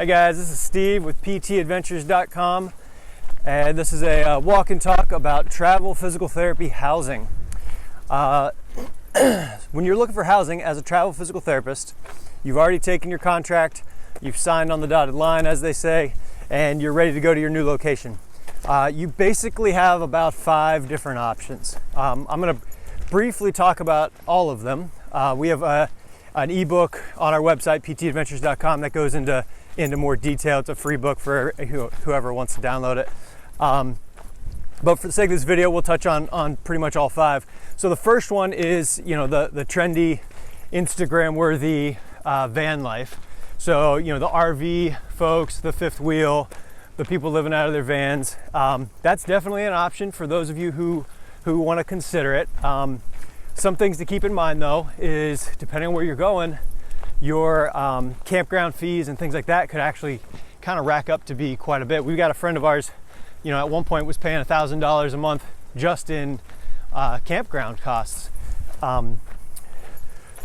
guys, this is Steve with PTAdventures.com, and this is a walk and talk about travel physical therapy housing. When you're looking for housing as a travel physical therapist, you've already taken your contract, you've signed on the dotted line, as they say, and you're ready to go to your new location. You basically have about 5 different options. I'm going to briefly talk about all of them. We have an ebook on our website, PTAdventures.com, that goes into more detail. It's a free book for whoever wants to download it. But for the sake of this video, we'll touch on pretty much all 5. So the first one is, the trendy, Instagram-worthy van life. So, the RV folks, the fifth wheel, the people living out of their vans. That's definitely an option for those of you who want to consider it. Some things to keep in mind, though, is depending on where you're going, your campground fees and things like that could actually kind of rack up to be quite a bit. We've got a friend of ours, at one point was paying $1,000 a month just in campground costs. And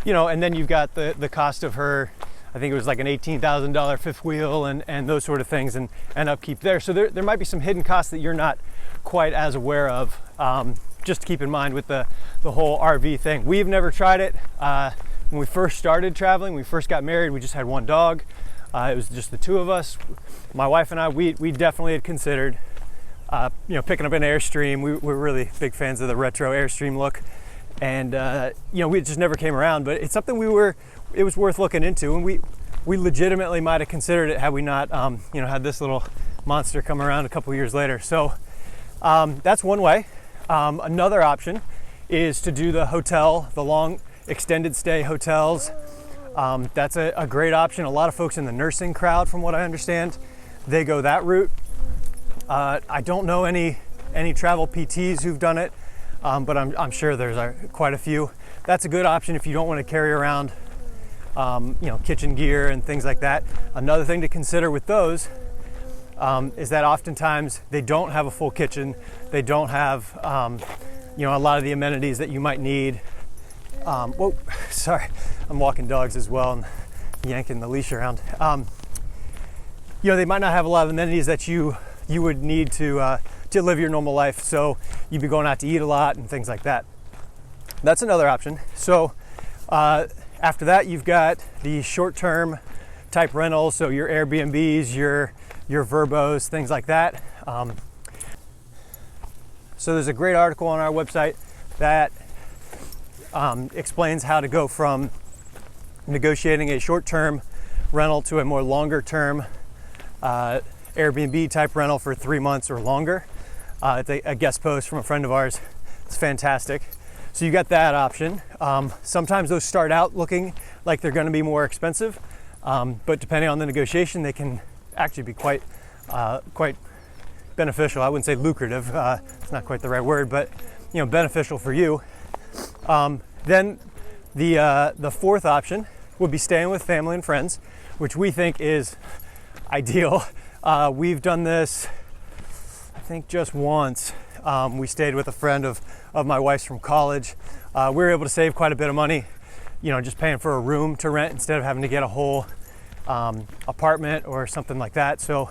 then you've got the cost of her, I think it was like an $18,000 fifth wheel and those sort of things and upkeep there. So there might be some hidden costs that you're not quite as aware of. Just to keep in mind with the whole RV thing. We've never tried it. When we first started traveling, we first got married, we just had one dog. It was just the two of us. My wife and I, we definitely had considered, picking up an Airstream. We're really big fans of the retro Airstream look. And, we just never came around, but it's something it was worth looking into. And we legitimately might have considered it had we not, had this little monster come around a couple years later. So that's one way. Another option is to do the hotel, the long extended stay hotels. That's a great option. A lot of folks in the nursing crowd, from what I understand, they go that route. I don't know any travel PTs who've done it, but I'm sure there's quite a few. That's a good option if you don't want to carry around, kitchen gear and things like that. Another thing to consider with those is that oftentimes they don't have a full kitchen. They don't have, a lot of the amenities that you might need. Whoa, sorry, I'm walking dogs as well and yanking the leash around. They might not have a lot of amenities that you would need to live your normal life. So you'd be going out to eat a lot and things like that. That's another option. So after that, you've got the short-term type rentals. So your Airbnbs, your Verbos, things like that. So there's a great article on our website that explains how to go from negotiating a short-term rental to a more longer-term Airbnb type rental for 3 months or longer. It's a guest post from a friend of ours. It's fantastic. So you got that option. Sometimes those start out looking like they're going to be more expensive, but depending on the negotiation, they can actually be quite beneficial. I wouldn't say lucrative. It's not quite the right word, but beneficial for you. Then the fourth option would be staying with family and friends, which we think is ideal. We've done this, I think, just once. We stayed with a friend of my wife's from college. We were able to save quite a bit of money, just paying for a room to rent instead of having to get a whole apartment or something like that. So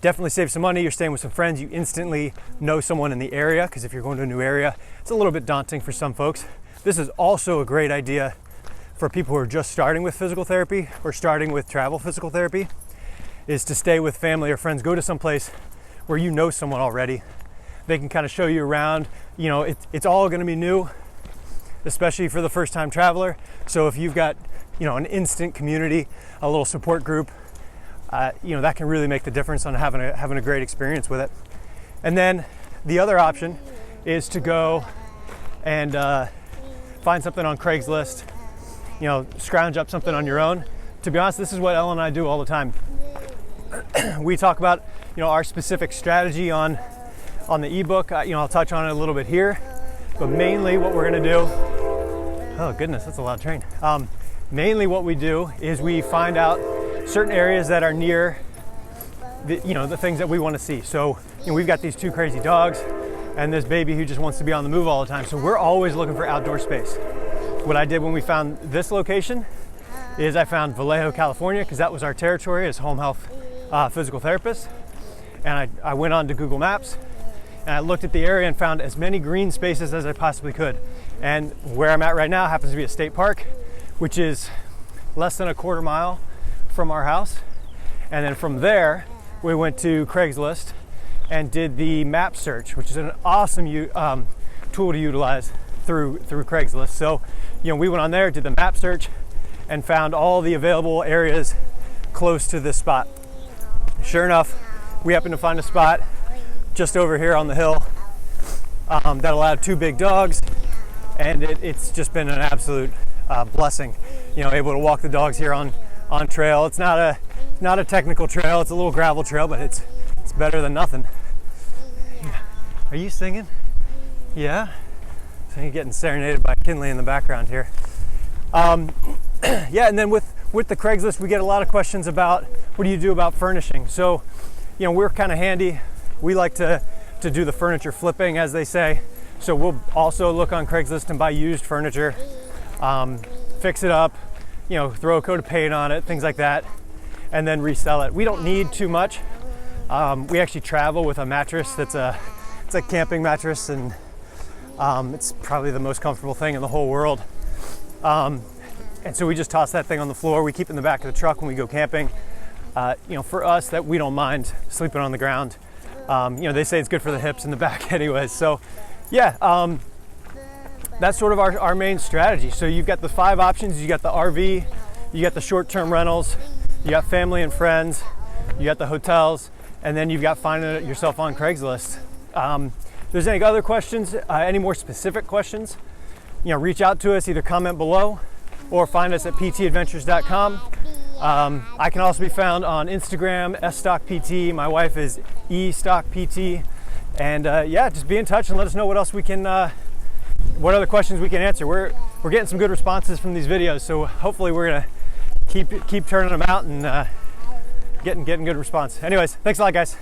definitely save some money. You're staying with some friends. You instantly know someone in the area, because if you're going to a new area, it's a little bit daunting for some folks. This is also a great idea for people who are just starting with physical therapy or starting with travel physical therapy, is to stay with family or friends. Go to some place where you know someone already. They can kind of show you around. It's all going to be new, especially for the first time traveler. So if you've got an instant community, a little support group, that can really make the difference on having a great experience with it. And then the other option is to go and find something on Craigslist, scrounge up something on your own. To be honest, this is what Ellen and I do all the time. We talk about our specific strategy on the ebook. I'll touch on it a little bit here, but mainly what we're going to do, oh goodness, that's a loud train. Mainly what we do is we find out certain areas that are near the things that we want to see. So we've got these 2 crazy dogs and this baby who just wants to be on the move all the time. So we're always looking for outdoor space. What I did when we found this location is I found Vallejo, California, because that was our territory as home health physical therapists. And I went on to Google Maps and I looked at the area and found as many green spaces as I possibly could. And where I'm at right now happens to be a state park, which is less than a quarter mile from our house. And then from there, we went to Craigslist and did the map search, which is an awesome tool to utilize through Craigslist. So, we went on there, did the map search, and found all the available areas close to this spot. Sure enough, we happened to find a spot just over here on the hill that allowed 2 big dogs, and it's just been an absolute blessing. Able to walk the dogs here on trail. It's not a technical trail. It's a little gravel trail, but it's better than nothing. Are you singing? Yeah. So you're getting serenaded by Kinley in the background here. Yeah, and then with the Craigslist, we get a lot of questions about what do you do about furnishing. So, we're kind of handy. We like to do the furniture flipping, as they say. So we'll also look on Craigslist and buy used furniture, fix it up, throw a coat of paint on it, things like that, and then resell it. We don't need too much. We actually travel with a mattress it's a camping mattress, and it's probably the most comfortable thing in the whole world. And so we just toss that thing on the floor. We keep it in the back of the truck when we go camping. For us, that we don't mind sleeping on the ground. They say it's good for the hips and the back anyways. So yeah, that's sort of our main strategy. So you've got the 5 options. You got the RV, you got the short-term rentals, you got family and friends, you got the hotels, and then you've got finding it yourself on Craigslist. If there's any other questions, any more specific questions, reach out to us, either comment below or find us at PTAdventures.com. I can also be found on Instagram, sstockpt. My wife is estockpt. And yeah, just be in touch and let us know what else we can, what other questions we can answer. We're getting some good responses from these videos, so hopefully we're gonna keep turning them out and getting good response. Anyways, thanks a lot, guys.